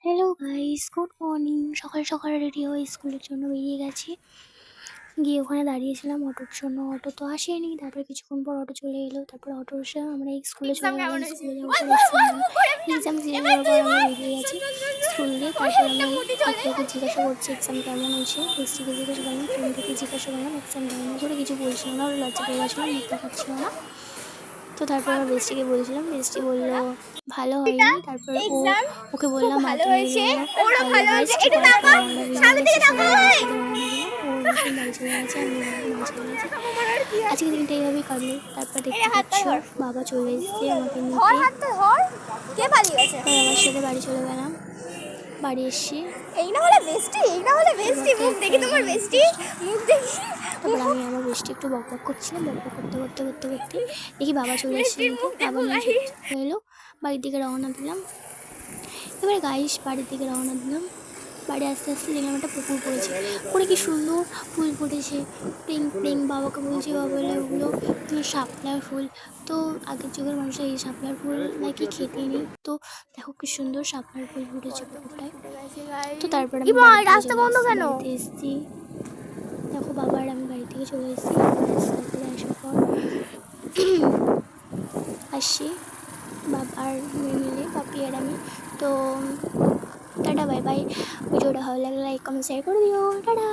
Hello guys, good morning. সকাল সকাল ready হয়ে স্কুলের জন্য বেরিয়ে গেছি। গিয়ে ওখানে দাঁড়িয়েছিলাম অটোর জন্য। অটো তো আসেনি, তারপরে কিছুক্ষণ পর অটো চলে এলো। তারপরে অটো এসে আমরা স্কুলে চলে গেলাম। স্কুলে যাওয়ার পর এক্সাম শেষ হওয়ার পর আমরা বেরিয়ে গেছি স্কুল দিয়ে। তারপর আমি একে জিজ্ঞাসা করছি এক্সাম কেমন হয়েছে, বৃষ্টিকে জিজ্ঞাসা করলাম, ফ্রেন্ডকে জিজ্ঞাসা করলাম এক্সাম কেমন হয়েছে। ওরা কিছু বলছিল না, ওরা লজ্জা পেয়ে গেছিলো, মুখ দেখাচ্ছিল না। তো তারপর আমার বেস্টিকে বলছিলাম, বেস্টি বললো ভালো হয়নি। তারপর ওকে বললাম মাধ্যমিক তারপর আমরা বেরিয়ে গেছি সবাই একসাথে রওনা দিলাম। ও ভীষণ বাড়ি চলে গেছে, আমি বাড়ি চলে গেছি। আজকে দিনটা এইভাবেই কাটলো। তারপর দেখতে পাচ্ছ বাবা চলে এসেছে আমাকে নিতে। বাবার সাথে বাড়ি চলে গেলাম। বাড়ি এসছি, তারপর আমি আমার বেস্টি একটু বকবক করছিলাম। বকবক করতে করতে করতে করতে দেখি বাবা চলে এসছে নিতে। বাবা নিয়ে এলো, বাড়ির দিকে রওনা দিলাম। এবারে গাইস বাড়ির দিকে রওনা দিলাম। বাড়ি আস্তে আস্তে দেখলাম একটা পুকুর পড়েছে, পুকুরে কি সুন্দর ফুল ফুটেছে, পিঙ্ক পিঙ্ক। বাবাকে বলছি, বাবা বলে ওগুলো শাপলার ফুল। তো আগের যুগের মানুষরা এই শাপলার ফুল নাকি খেতে নেই। তো দেখো কি সুন্দর শাপলার ফুল ফুটেছে পুকুরটায়। তো তারপর আমি বাড়িতে এসেছি। দেখো বাবা আর আমি বাড়ি থেকে চলে এসেছি। তারপরে আসার পর আসছি বাবা আর মেয়ে মিলে, পাপি আর আমি। তো টাটা বাই বাই। ভিডিওটা ভালো লাগলে লাইক কমেন্ট শেয়ার করে দিও। টাটা।